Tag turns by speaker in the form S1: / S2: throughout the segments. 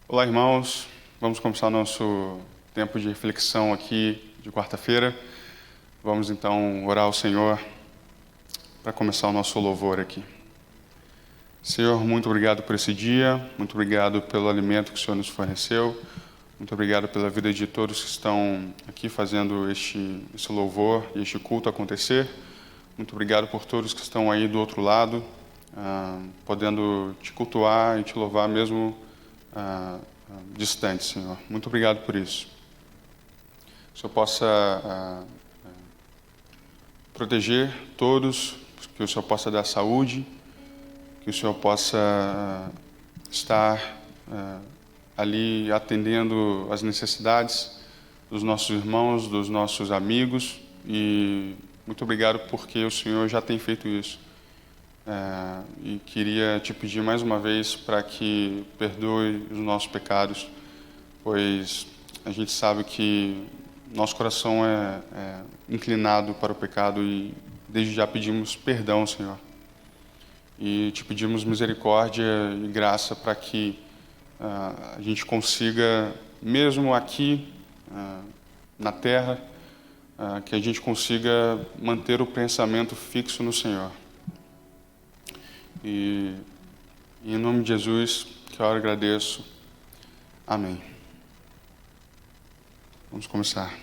S1: Olá, irmãos. Vamos começar nosso tempo de reflexão aqui de quarta-feira. Vamos então orar ao Senhor para começar o nosso louvor aqui. Senhor, muito obrigado por esse dia, muito obrigado pelo alimento que o Senhor nos forneceu, muito obrigado pela vida de todos que estão aqui fazendo esse louvor e este culto acontecer. Muito obrigado por todos que estão aí do outro lado, podendo te cultuar e te louvar mesmo distante, Senhor. Muito obrigado por isso. Que o Senhor possa proteger todos, que o Senhor possa dar saúde, que o Senhor possa estar ali atendendo as necessidades dos nossos irmãos, dos nossos amigos, e muito obrigado porque o Senhor já tem feito isso. E queria te pedir mais uma vez para que perdoe os nossos pecados, pois a gente sabe que nosso coração é inclinado para o pecado e desde já pedimos perdão, Senhor. E te pedimos misericórdia e graça para que a gente consiga, mesmo aqui na terra, que a gente consiga manter o pensamento fixo no Senhor. E em nome de Jesus, que eu agradeço. Amém. Vamos começar.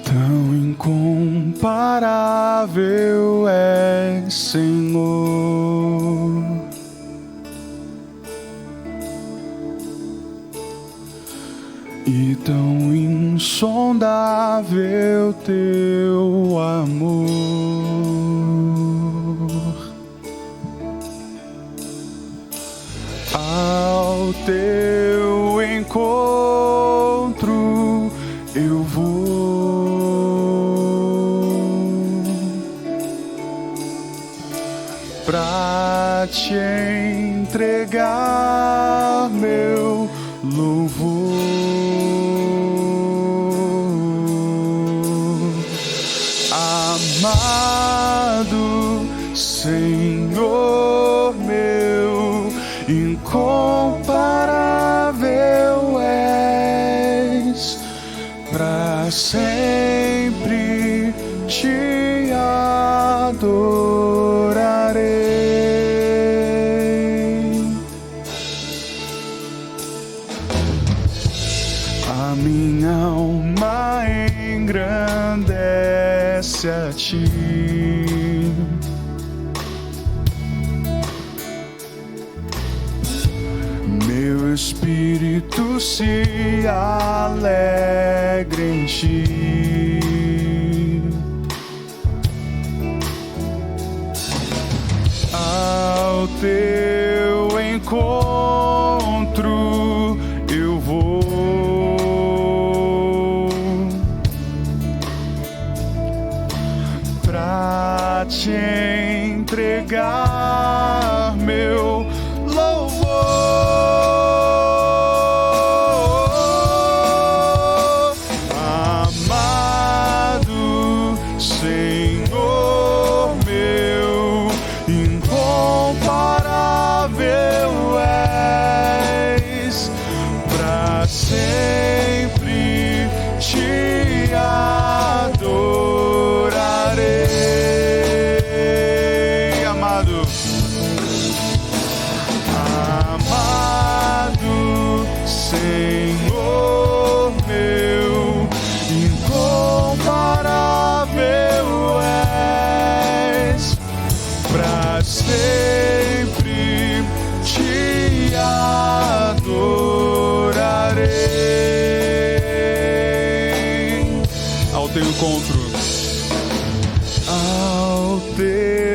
S1: Tão incomparável é, Senhor, e tão insondável teu amor. Ao teu encontro eu vou, pra te entregar meu louvor. Amado Senhor meu, incomparável és, pra sempre te adorarei. A minha alma engrandece a ti, meu espírito se alegra em ti. Ao teu encontro eu vou, pra te entregar meu louvor. Amado Senhor meu, incomparável és, pra sempre te adorarei. Amado Senhor meu, incomparável és, pra sempre te adorarei. Ao teu encontro, ao teu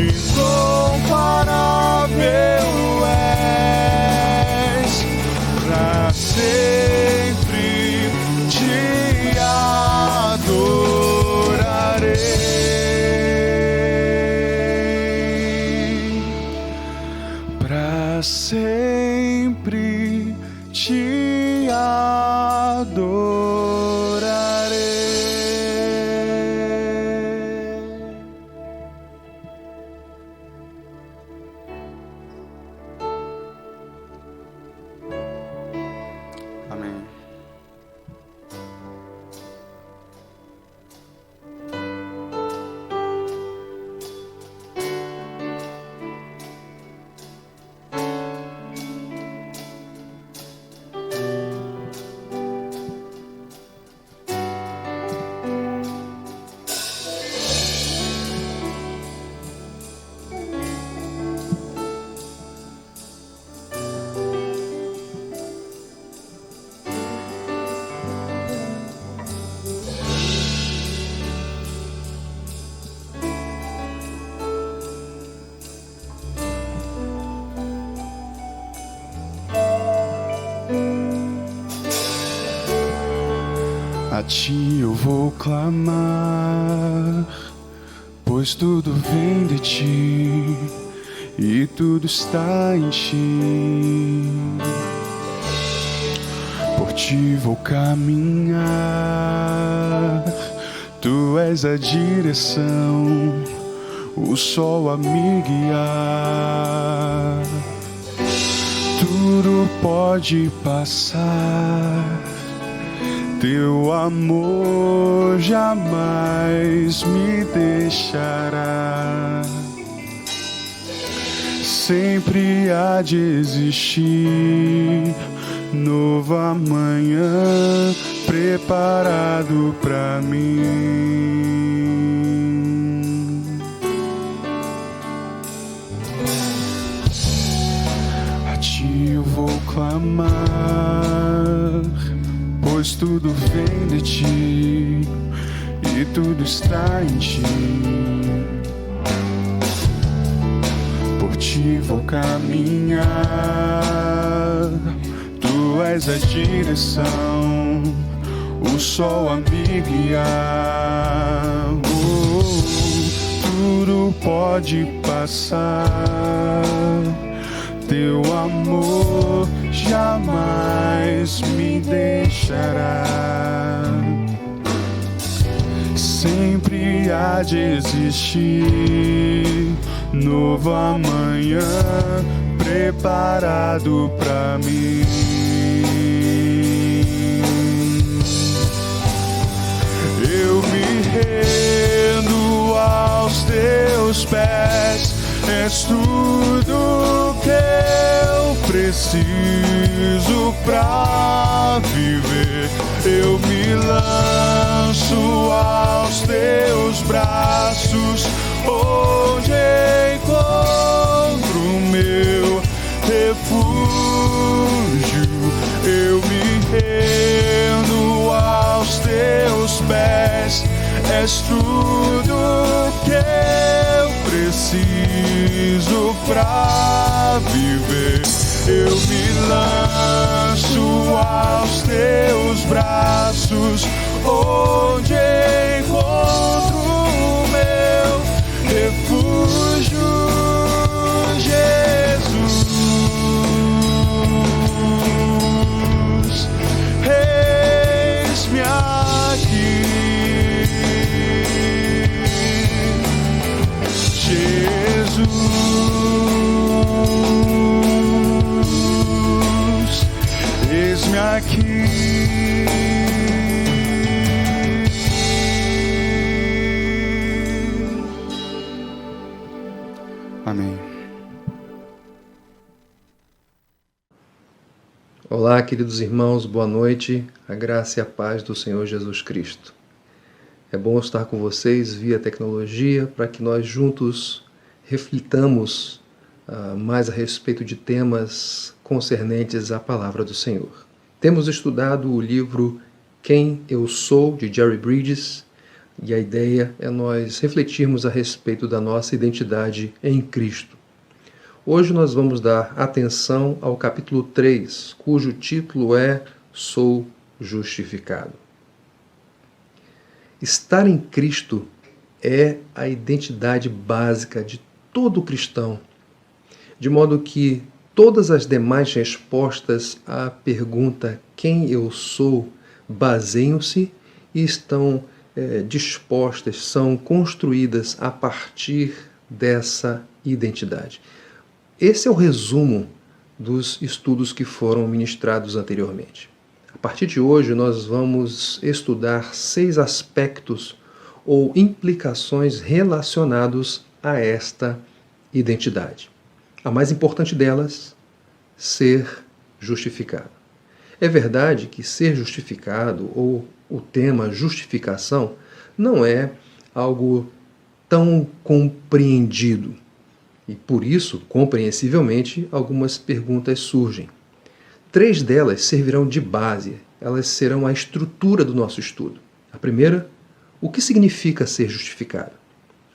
S1: incomparável és, pra sempre te adorarei, pra sempre te adorarei. Amém. A ti eu vou clamar, pois tudo vem de ti e tudo está em ti. Por ti vou caminhar, tu és a direção, o sol a me guiar. Tudo pode passar, teu amor jamais me deixará. Sempre há de existir nova manhã preparado pra mim. A ti eu vou clamar, pois tudo vem de ti e tudo está em ti. Por ti vou caminhar, tu és a direção, o sol a me guiar. Tudo pode passar, teu amor jamais me deixará. Sempre há de existir nova manhã preparado pra mim. Eu me rendo aos teus pés, és tudo que eu preciso pra viver. Eu me lanço aos teus braços, onde encontro o meu refúgio. Eu me rendo aos teus pés, és tudo que eu preciso pra viver. Eu me lanço aos teus braços, onde encontro o meu refúgio, Jesus. Eis-me aqui, Jesus, eis-me aqui. Amém.
S2: Olá, queridos irmãos, boa noite, a graça e a paz do Senhor Jesus Cristo. É bom estar com vocês via tecnologia para que nós juntos reflitamos mais a respeito de temas concernentes à palavra do Senhor. Temos estudado o livro Quem Eu Sou, de Jerry Bridges, E a ideia é nós refletirmos a respeito da nossa identidade em Cristo. Hoje nós vamos dar atenção ao capítulo 3, cujo título é Sou Justificado. Estar em Cristo é a identidade básica de todo cristão, de modo que todas as demais respostas à pergunta quem eu sou baseiam-se e estão dispostas, são construídas a partir dessa identidade. Esse é o resumo dos estudos que foram ministrados anteriormente. A partir de hoje, nós vamos estudar 6 aspectos ou implicações relacionados a esta identidade. A mais importante delas, ser justificado. É verdade que ser justificado, ou o tema justificação, não é algo tão compreendido. E por isso, compreensivelmente, algumas perguntas surgem. 3 delas servirão de base, elas serão a estrutura do nosso estudo. A primeira, o que significa ser justificado?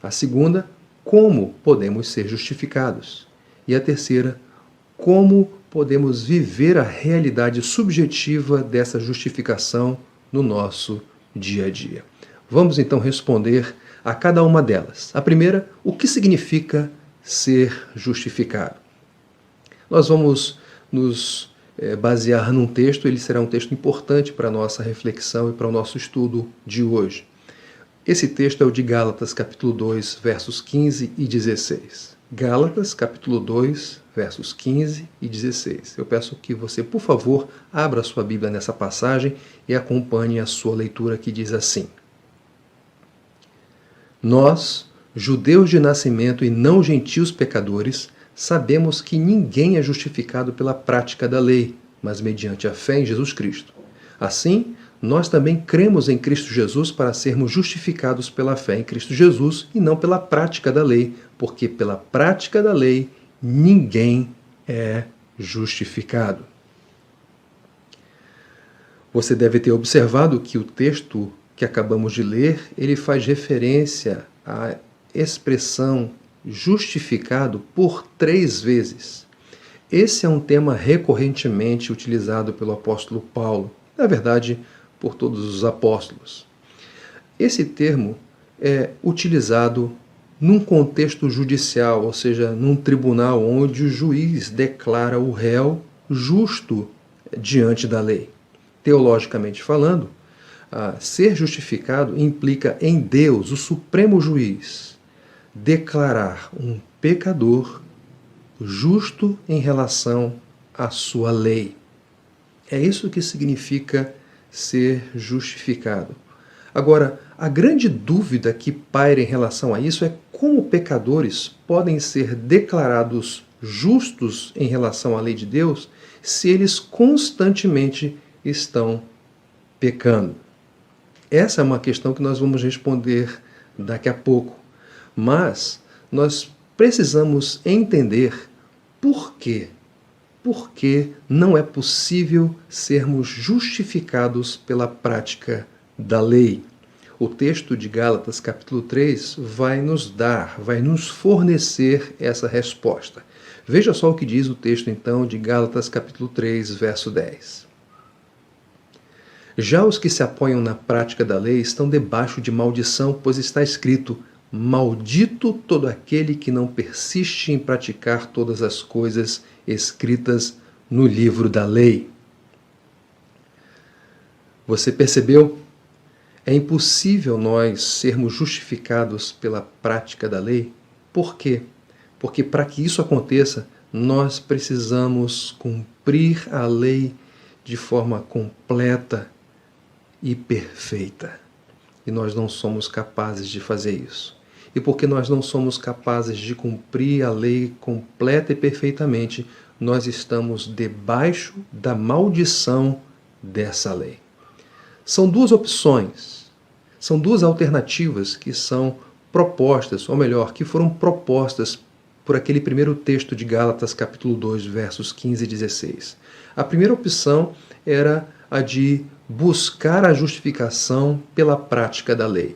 S2: A segunda, como podemos ser justificados? E a terceira, como podemos viver a realidade subjetiva dessa justificação no nosso dia a dia. Vamos então responder a cada uma delas. A primeira, o que significa ser justificado? Nós vamos nos basear num texto, ele será um texto importante para a nossa reflexão e para o nosso estudo de hoje. Esse texto é o de Gálatas, capítulo 2, versos 15 e 16. Gálatas, capítulo 2, versos 15 e 16. Eu peço que você, por favor, abra sua Bíblia nessa passagem e acompanhe a sua leitura, que diz assim: Nós, judeus de nascimento e não gentios pecadores, sabemos que ninguém é justificado pela prática da lei, mas mediante a fé em Jesus Cristo. Assim, nós também cremos em Cristo Jesus para sermos justificados pela fé em Cristo Jesus e não pela prática da lei, porque pela prática da lei ninguém é justificado. Você deve ter observado que o texto que acabamos de ler, ele faz referência à expressão justificado por 3 vezes. Esse é um tema recorrentemente utilizado pelo apóstolo Paulo, na verdade, por todos os apóstolos. Esse termo é utilizado num contexto judicial, ou seja, num tribunal onde o juiz declara o réu justo diante da lei. Teologicamente falando, ser justificado implica em Deus, o supremo juiz, declarar um pecador justo em relação à sua lei. É isso que significa ser justificado. Agora, a grande dúvida que paira em relação a isso é como pecadores podem ser declarados justos em relação à lei de Deus se eles constantemente estão pecando. Essa é uma questão que nós vamos responder daqui a pouco. Mas nós precisamos entender por quê. Por que não é possível sermos justificados pela prática da lei. O texto de Gálatas, capítulo 3, vai nos fornecer essa resposta. Veja só o que diz o texto, então, de Gálatas, capítulo 3, verso 10. Já os que se apoiam na prática da lei estão debaixo de maldição, pois está escrito: maldito todo aquele que não persiste em praticar todas as coisas escritas no livro da lei. Você percebeu? É impossível nós sermos justificados pela prática da lei. Por quê? Porque para que isso aconteça, nós precisamos cumprir a lei de forma completa e perfeita. E nós não somos capazes de fazer isso. E porque nós não somos capazes de cumprir a lei completa e perfeitamente, nós estamos debaixo da maldição dessa lei. São 2 opções, são 2 alternativas que são propostas, ou melhor, que foram propostas por aquele primeiro texto de Gálatas, capítulo 2, versos 15 e 16. A primeira opção era a de buscar a justificação pela prática da lei.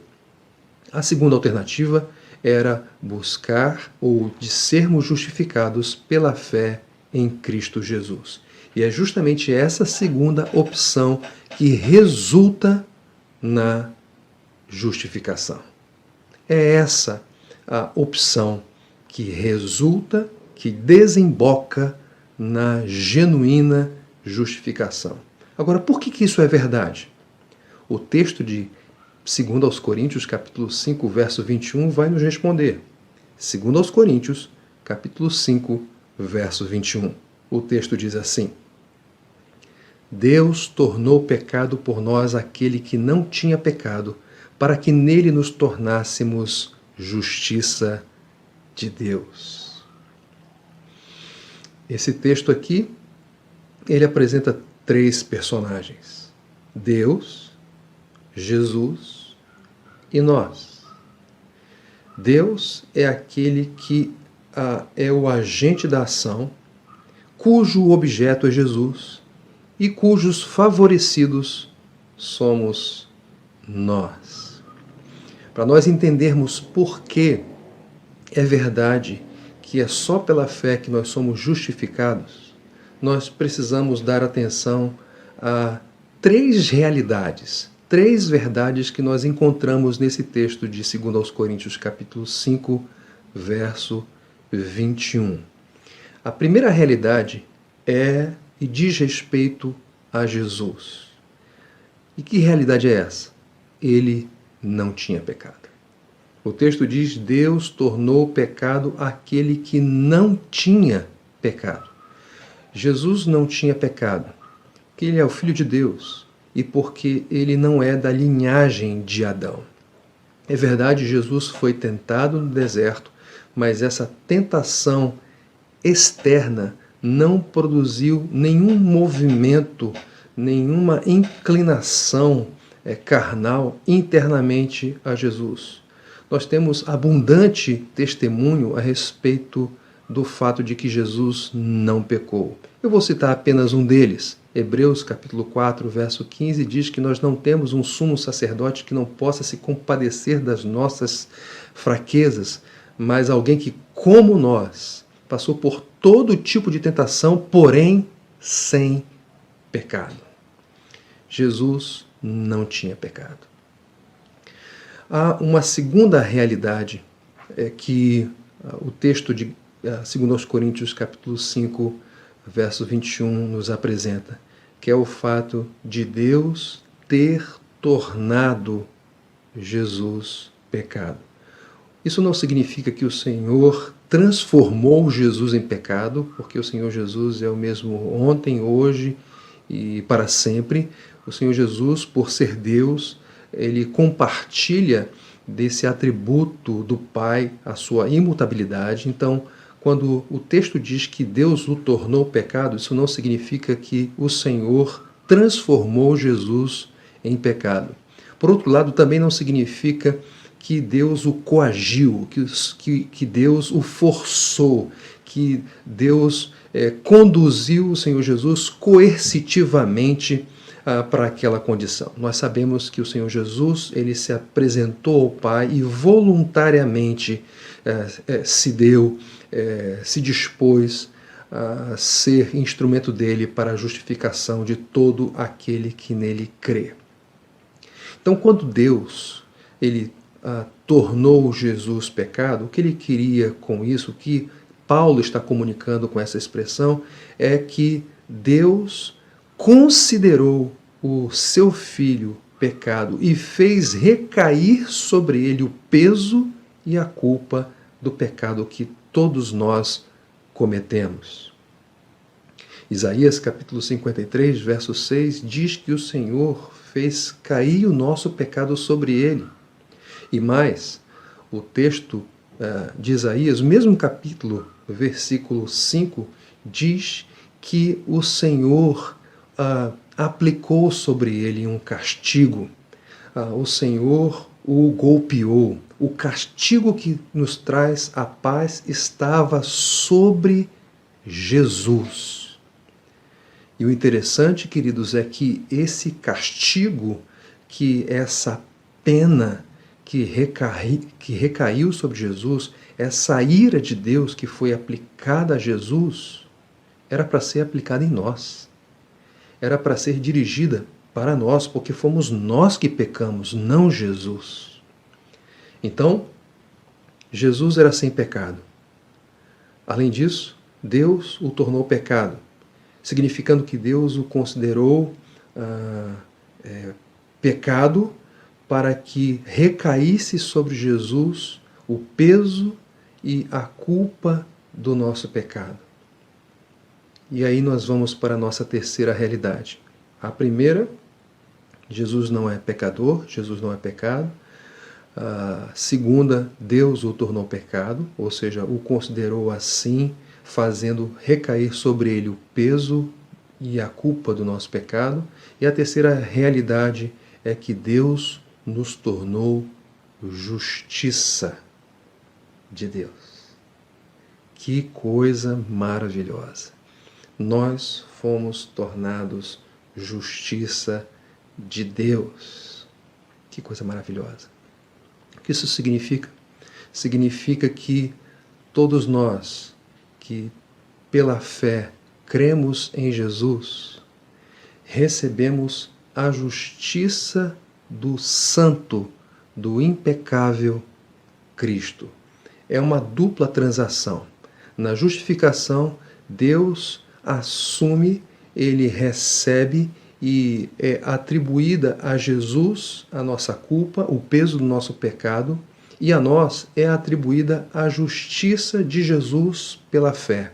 S2: A segunda alternativa era buscar ou de sermos justificados pela fé em Cristo Jesus. E é justamente essa segunda opção que resulta na justificação. É essa a opção que resulta, que desemboca na genuína justificação. Agora, por que isso é verdade? O texto de 2 aos Coríntios, capítulo 5, verso 21, vai nos responder. 2 aos Coríntios, capítulo 5, verso 21. O texto diz assim: Deus tornou pecado por nós aquele que não tinha pecado, para que nele nos tornássemos justiça de Deus. Esse texto aqui, ele apresenta três personagens: Deus, Jesus e nós. Deus é aquele que é o agente da ação, cujo objeto é Jesus e cujos favorecidos somos nós. Para nós entendermos por que é verdade que é só pela fé que nós somos justificados, nós precisamos dar atenção a três realidades, três verdades que nós encontramos nesse texto de 2 aos Coríntios, capítulo 5, verso 21. A primeira realidade é e diz respeito a Jesus. E que realidade é essa? Ele não tinha pecado. O texto diz: Deus tornou pecado aquele que não tinha pecado. Jesus não tinha pecado, porque ele é o Filho de Deus e porque ele não é da linhagem de Adão. É verdade, Jesus foi tentado no deserto, mas essa tentação externa não produziu nenhum movimento, nenhuma inclinação carnal internamente a Jesus. Nós temos abundante testemunho a respeito do fato de que Jesus não pecou. Eu vou citar apenas um deles. Hebreus capítulo 4, verso 15 diz que nós não temos um sumo sacerdote que não possa se compadecer das nossas fraquezas, mas alguém que, como nós, passou por todo tipo de tentação, porém sem pecado. Jesus não tinha pecado. Há uma segunda realidade que o texto de 2 Coríntios capítulo 5, verso 21 nos apresenta, que é o fato de Deus ter tornado Jesus pecado. Isso não significa que o Senhor transformou Jesus em pecado, porque o Senhor Jesus é o mesmo ontem, hoje e para sempre. O Senhor Jesus, por ser Deus, ele compartilha desse atributo do Pai, a sua imutabilidade. Então, quando o texto diz que Deus o tornou pecado, isso não significa que o Senhor transformou Jesus em pecado. Por outro lado, também não significa que Deus o coagiu, que Deus o forçou, que Deus conduziu o Senhor Jesus coercitivamente para aquela condição. Nós sabemos que o Senhor Jesus, ele se apresentou ao Pai e voluntariamente se deu, se dispôs a ser instrumento dele para a justificação de todo aquele que nele crê. Então, quando Deus ele tornou Jesus pecado, o que ele queria com isso, o que Paulo está comunicando com essa expressão, é que Deus considerou o seu filho pecado e fez recair sobre ele o peso e a culpa do pecado que todos nós cometemos. Isaías capítulo 53, verso 6, diz que o Senhor fez cair o nosso pecado sobre ele. E mais, o texto de Isaías, o mesmo capítulo, versículo 5, diz que o Senhor aplicou sobre ele um castigo. O Senhor o golpeou. O castigo que nos traz a paz estava sobre Jesus. E o interessante, queridos, é que esse castigo, que essa pena que recaiu sobre Jesus, essa ira de Deus que foi aplicada a Jesus, era para ser aplicada em nós. Era para ser dirigida para nós, porque fomos nós que pecamos, não Jesus. Então, Jesus era sem pecado. Além disso, Deus o tornou pecado, significando que Deus o considerou pecado para que recaísse sobre Jesus o peso e a culpa do nosso pecado. E aí nós vamos para a nossa terceira realidade. A primeira, Jesus não é pecador, Jesus não é pecado. A segunda, Deus o tornou pecado, ou seja, o considerou assim, fazendo recair sobre ele o peso e a culpa do nosso pecado. E a terceira realidade é que Deus nos tornou justiça de Deus. Que coisa maravilhosa! Nós fomos tornados justiça de Deus. Que coisa maravilhosa! O que isso significa? Significa que todos nós que pela fé cremos em Jesus, recebemos a justiça do santo, do impecável Cristo. É uma dupla transação. Na justificação, Deus assume, ele recebe e é atribuída a Jesus a nossa culpa, o peso do nosso pecado, e a nós é atribuída a justiça de Jesus pela fé.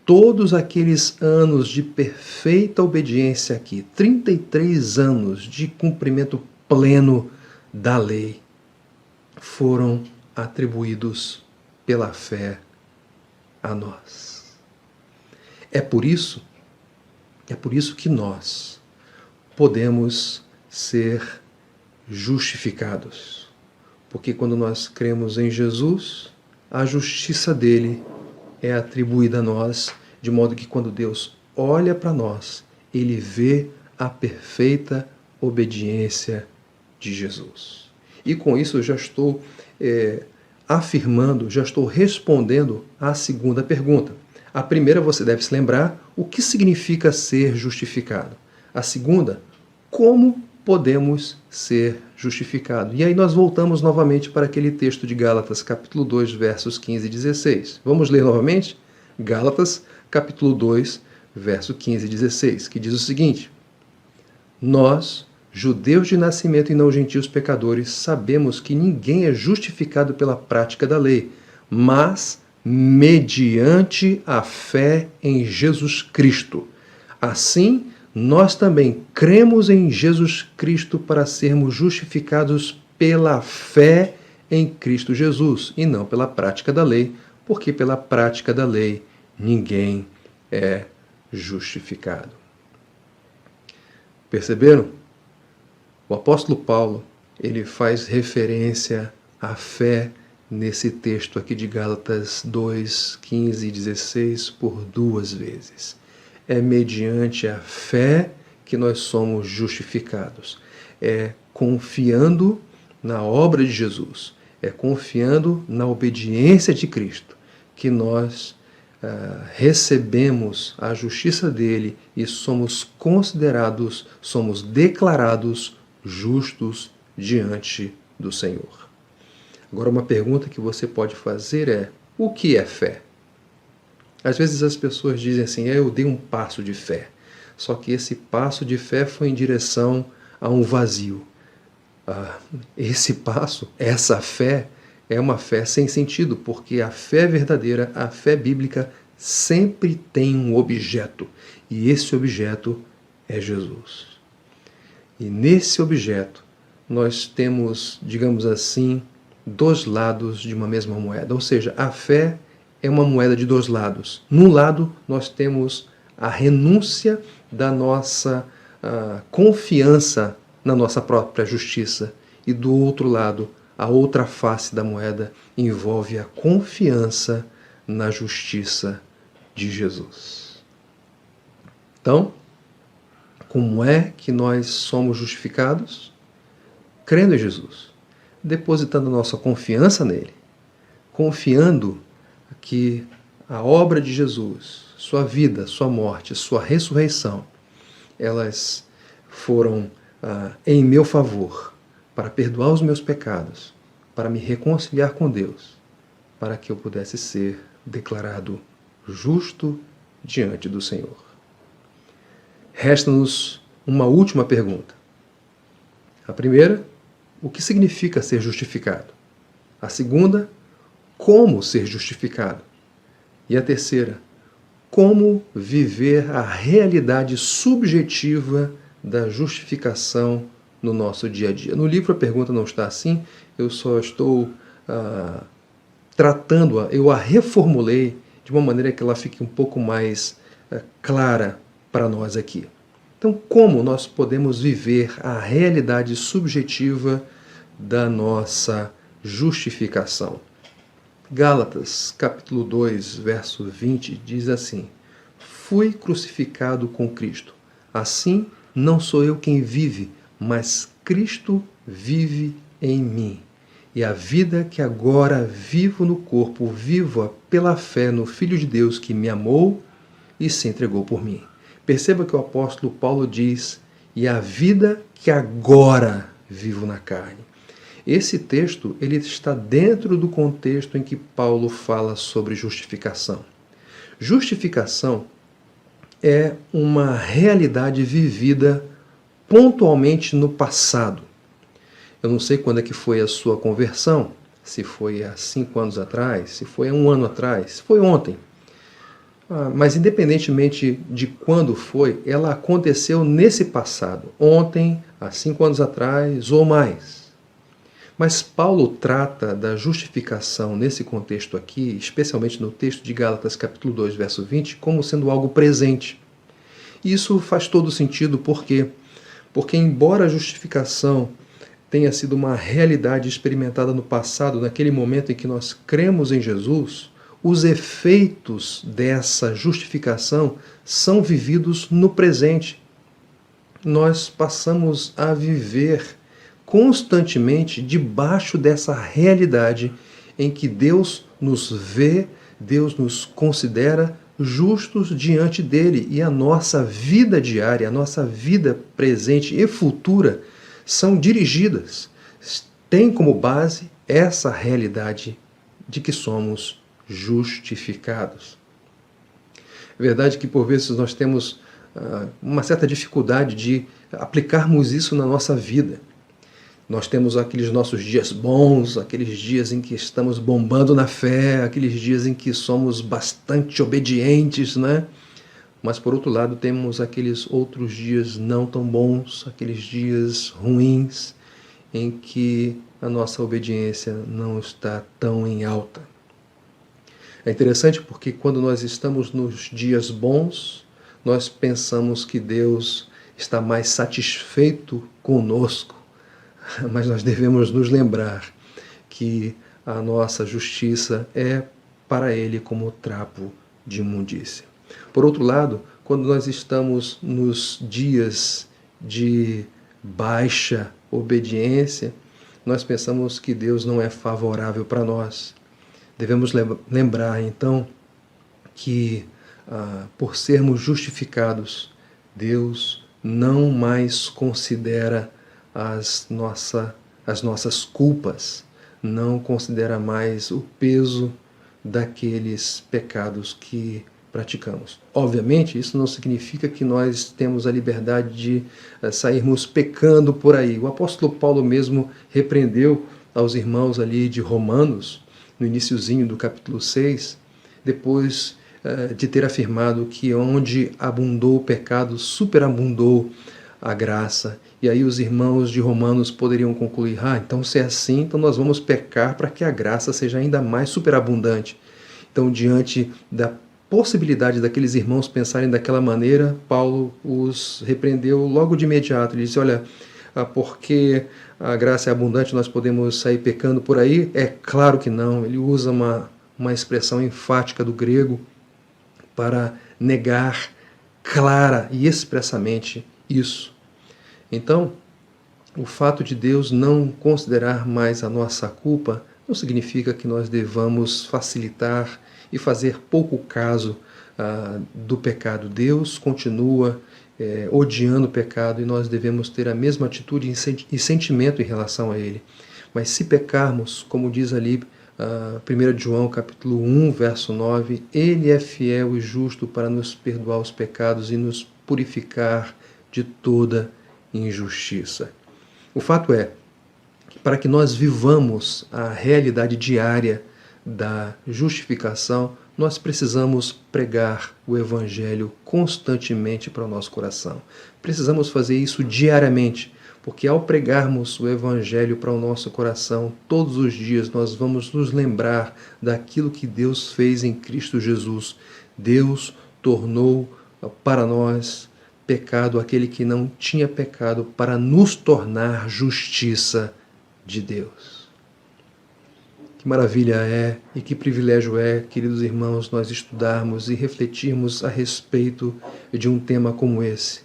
S2: Todos aqueles anos de perfeita obediência aqui, 33 anos de cumprimento pleno da lei, foram atribuídos pela fé a nós. É por isso que nós podemos ser justificados. Porque quando nós cremos em Jesus, a justiça dele é atribuída a nós, de modo que quando Deus olha para nós, ele vê a perfeita obediência de Jesus. E com isso eu já estou afirmando, já estou respondendo à segunda pergunta. A primeira, você deve se lembrar o que significa ser justificado. A segunda, como podemos ser justificados. E aí nós voltamos novamente para aquele texto de Gálatas, capítulo 2, versos 15 e 16. Vamos ler novamente? Gálatas, capítulo 2, verso 15 e 16, que diz o seguinte: Nós, judeus de nascimento e não gentios pecadores, sabemos que ninguém é justificado pela prática da lei, mas mediante a fé em Jesus Cristo. Assim, nós também cremos em Jesus Cristo para sermos justificados pela fé em Cristo Jesus, e não pela prática da lei, porque pela prática da lei ninguém é justificado. Perceberam? O apóstolo Paulo, ele faz referência à fé nesse texto aqui de Gálatas 2, 15 e 16 por 2 vezes. É mediante a fé que nós somos justificados. É confiando na obra de Jesus. É confiando na obediência de Cristo que nós recebemos a justiça dele e somos considerados, somos declarados justos diante do Senhor. Agora, uma pergunta que você pode fazer é: o que é fé? Às vezes as pessoas dizem assim: eu dei um passo de fé. Só que esse passo de fé foi em direção a um vazio. Esse passo, essa fé, é uma fé sem sentido, porque a fé verdadeira, a fé bíblica, sempre tem um objeto. E esse objeto é Jesus. E nesse objeto, nós temos, digamos assim, 2 lados de uma mesma moeda. Ou seja, a fé é uma moeda de 2 lados. Num lado, nós temos a renúncia da nossa confiança na nossa própria justiça. E do outro lado, a outra face da moeda envolve a confiança na justiça de Jesus. Então, como é que nós somos justificados? Crendo em Jesus. depositando nossa confiança nele, confiando que a obra de Jesus, sua vida, sua morte, sua ressurreição, elas foram em meu favor, para perdoar os meus pecados, para me reconciliar com Deus, para que eu pudesse ser declarado justo diante do Senhor. Resta-nos uma última pergunta. A primeira, o que significa ser justificado? A segunda, como ser justificado? E a terceira, como viver a realidade subjetiva da justificação no nosso dia a dia? No livro a pergunta não está assim, eu só estou tratando-a, eu a reformulei de uma maneira que ela fique um pouco mais clara para nós aqui. Então, como nós podemos viver a realidade subjetiva da nossa justificação? Gálatas, capítulo 2, verso 20, diz assim: fui crucificado com Cristo. Assim, não sou eu quem vive, mas Cristo vive em mim. E a vida que agora vivo no corpo, vivo-a pela fé no Filho de Deus que me amou e se entregou por mim. Perceba que o apóstolo Paulo diz: e a vida que agora vivo na carne. Esse texto ele está dentro do contexto em que Paulo fala sobre justificação. Justificação é uma realidade vivida pontualmente no passado. Eu não sei quando é que foi a sua conversão, se foi há 5 anos atrás, se foi há 1 ano atrás, se foi ontem. Mas independentemente de quando foi, ela aconteceu nesse passado, ontem, há 5 anos atrás ou mais. Mas Paulo trata da justificação nesse contexto aqui, especialmente no texto de Gálatas capítulo 2, verso 20, como sendo algo presente. E isso faz todo sentido, por quê? Porque embora a justificação tenha sido uma realidade experimentada no passado, naquele momento em que nós cremos em Jesus, os efeitos dessa justificação são vividos no presente. Nós passamos a viver constantemente debaixo dessa realidade em que Deus nos vê, Deus nos considera justos diante dele, e a nossa vida diária, a nossa vida presente e futura são dirigidas, tem como base essa realidade de que somos justificados. É verdade que por vezes nós temos uma certa dificuldade de aplicarmos isso na nossa vida. Nós temos aqueles nossos dias bons, aqueles dias em que estamos bombando na fé, aqueles dias em que somos bastante obedientes, né? Mas por outro lado temos aqueles outros dias não tão bons, aqueles dias ruins, em que a nossa obediência não está tão em alta. É interessante porque quando nós estamos nos dias bons, nós pensamos que Deus está mais satisfeito conosco, mas nós devemos nos lembrar que a nossa justiça é para Ele como trapo de imundícia. Por outro lado, quando nós estamos nos dias de baixa obediência, nós pensamos que Deus não é favorável para nós. Devemos lembrar, então, que por sermos justificados, Deus não mais considera as nossas culpas, não considera mais o peso daqueles pecados que praticamos. Obviamente, isso não significa que nós temos a liberdade de sairmos pecando por aí. O apóstolo Paulo mesmo repreendeu aos irmãos ali de Romanos, no iniciozinho do capítulo 6, depois de ter afirmado que onde abundou o pecado, superabundou a graça. E aí os irmãos de Romanos poderiam concluir: então se é assim, então nós vamos pecar para que a graça seja ainda mais superabundante. Então, diante da possibilidade daqueles irmãos pensarem daquela maneira, Paulo os repreendeu logo de imediato. Ele disse: olha, porque a graça é abundante, nós podemos sair pecando por aí? É claro que não. Ele usa uma expressão enfática do grego para negar clara e expressamente isso. Então, O fato de Deus não considerar mais a nossa culpa não significa que nós devamos facilitar e fazer pouco caso do pecado. Deus continua odiando o pecado e nós devemos ter a mesma atitude e sentimento em relação a ele. Mas se pecarmos, como diz ali 1 João capítulo 1, verso 9, Ele é fiel e justo para nos perdoar os pecados e nos purificar de toda injustiça. O fato é que para que nós vivamos a realidade diária da justificação, nós precisamos pregar o Evangelho constantemente para o nosso coração. Precisamos fazer isso diariamente, porque ao pregarmos o Evangelho para o nosso coração, todos os dias nós vamos nos lembrar daquilo que Deus fez em Cristo Jesus. Deus tornou para nós pecado aquele que não tinha pecado, para nos tornar justiça de Deus. Que maravilha é e que privilégio é, queridos irmãos, nós estudarmos e refletirmos a respeito de um tema como esse,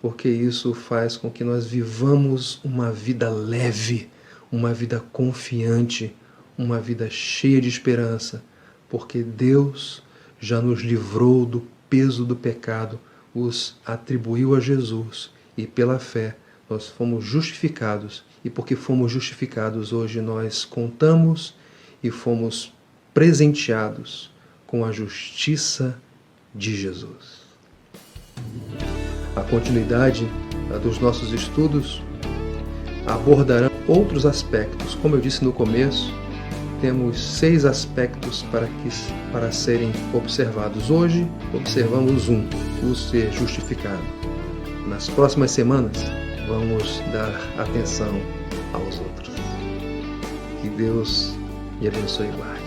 S2: porque isso faz com que nós vivamos uma vida leve, uma vida confiante, uma vida cheia de esperança, porque Deus já nos livrou do peso do pecado, os atribuiu a Jesus e pela fé nós fomos justificados, e porque fomos justificados hoje nós contamos e fomos presenteados com a justiça de Jesus. A continuidade dos nossos estudos abordará outros aspectos. Como eu disse no começo, temos 6 aspectos para serem observados. Hoje observamos o ser justificado. Nas próximas semanas vamos dar atenção aos outros. Que Deus me abençoe e guarde.